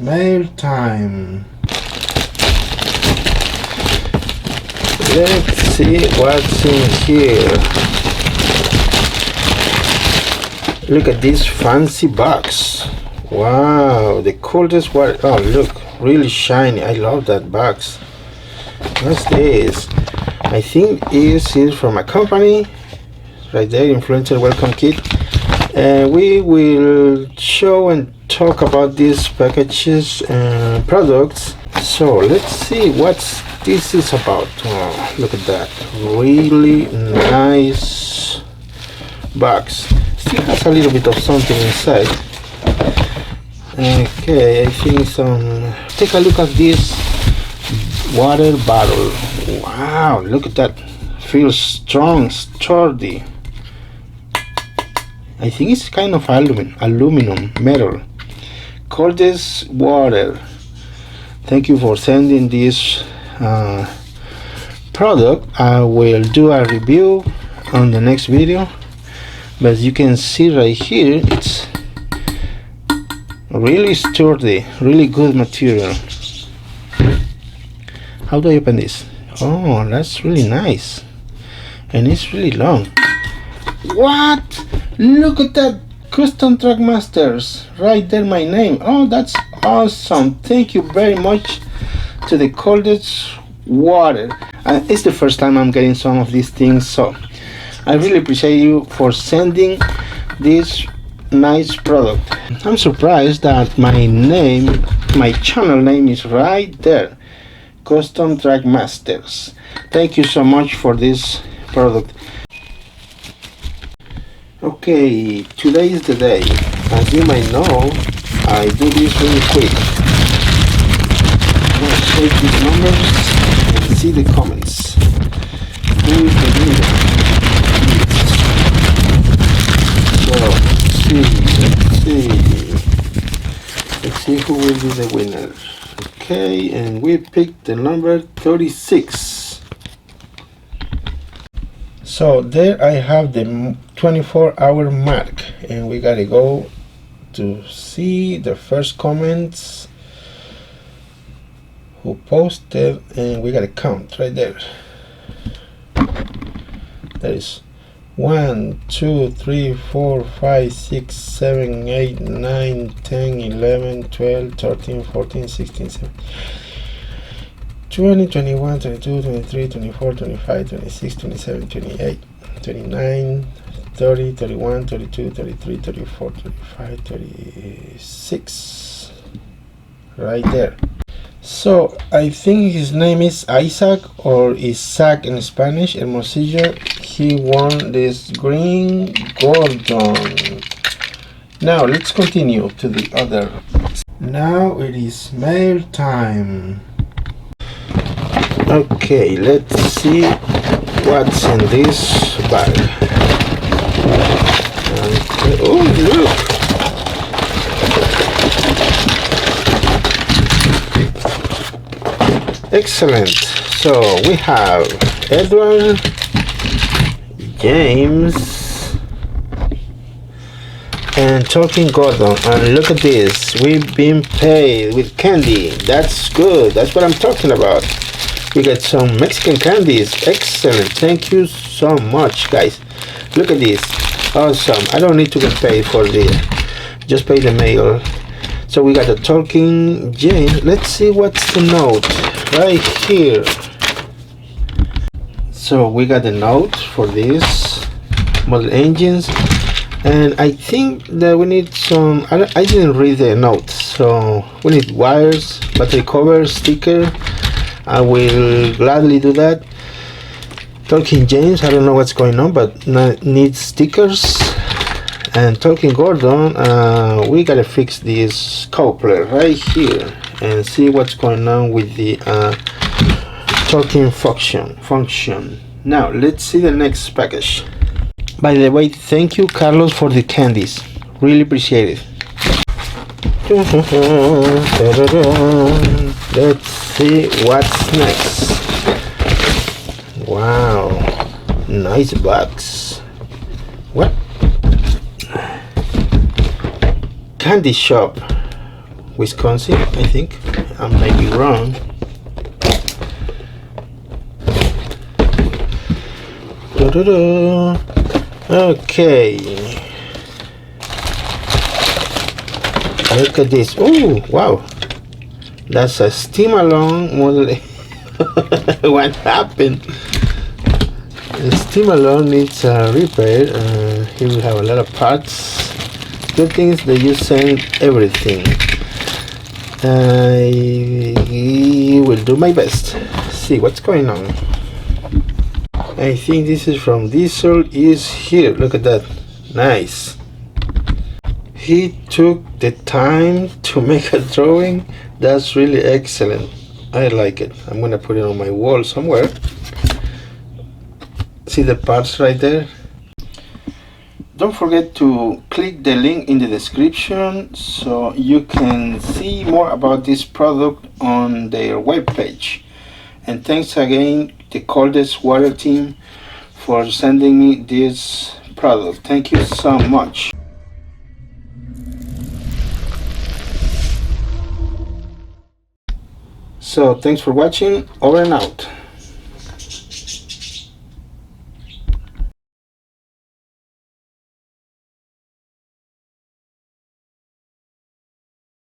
mail time. Let's see what's in here. Look at this fancy box. Wow, the coolest one. Oh, look, really shiny. I love that box. What's this? I think this is from a company. Right there, Influencer Welcome Kit. And we will show and talk about these packages and products. So let's see what this is about. Oh, look at that. Really nice box. Still has a little bit of something inside. Okay, I think take a look at this water bottle. Wow, look at that. Feels strong, sturdy. I think it's kind of aluminum metal. Coldest water. Thank you for sending this product. I will do a review on the next video, but as you can see right here, it's really sturdy, really good material. How do I open this? Oh, that's really nice, and it's really long. What? Look at that, custom Trackmasters right there, my name. Oh, that's awesome. Thank you very much to the coldest water. It's the first time I'm getting some of these things, so I really appreciate you for sending this nice product. I'm surprised that my channel name is right there, Custom Trackmasters. Thank you so much for this product. Okay, today is the day. As you might know, I do this really quick. I'm gonna check these numbers and see the comments. Who is the winner? So let's see who will be the winner. Okay, and we picked the number 36. So there I have the 24-hour mark, and we gotta go to see the first comments who posted, and we gotta count right there. There is 1, 2, 3, 4, 5, 6, 7, 8, 9, 10, 11, 12, 13, 14, 16, 17, 20, 21, 22, 23, 24, 25, 26, 27, 28, 29, 30, 31, 32, 33, 34, 35, 36. Right there. So I think his name is Isaac, or Isaac in Spanish, Hermosillo. He won this green Gordon. Now let's continue to the other. Now it is mail time. Okay, let's see what's in this bag. Okay. Oh, look! Excellent. So we have Edward, James, and Talking Gordon. And look at this, we've been paid with candy. That's good, that's what I'm talking about. We got some Mexican candies. Excellent, thank you so much, guys. Look at this, awesome. I don't need to get paid for this, just pay the mail. So we got the Talking James. Let's see what's the note right here. So we got the note for this model engines, and I think that we need some, I didn't read the note, so we need wires, battery cover, sticker. I will gladly do that. Talking James, I don't know what's going on, but needs stickers. And Talking Gordon, we gotta fix this coupler right here and see what's going on with the talking function. Now let's see the next package. By the way, thank you, Carlos, for the candies. Really appreciate it. Let's see what's next. Wow, nice box. What? Candy shop. Wisconsin, I think. I might be wrong. Okay. Look at this. Oh, wow. That's a steam-along model. What happened? The steam-along needs a repair. Here we have a lot of parts. Good thing is that you send everything. I will do my best. See what's going on. I think this is from Diesel is here. Look at that. Nice. He took the time to make a drawing. That's really excellent. I like it. I'm gonna put it on my wall somewhere. See the parts right there? Don't forget to click the link in the description so you can see more about this product on their webpage. And thanks again the Coldest Water team for sending me this product. Thank you so much. So thanks for watching. Over and out.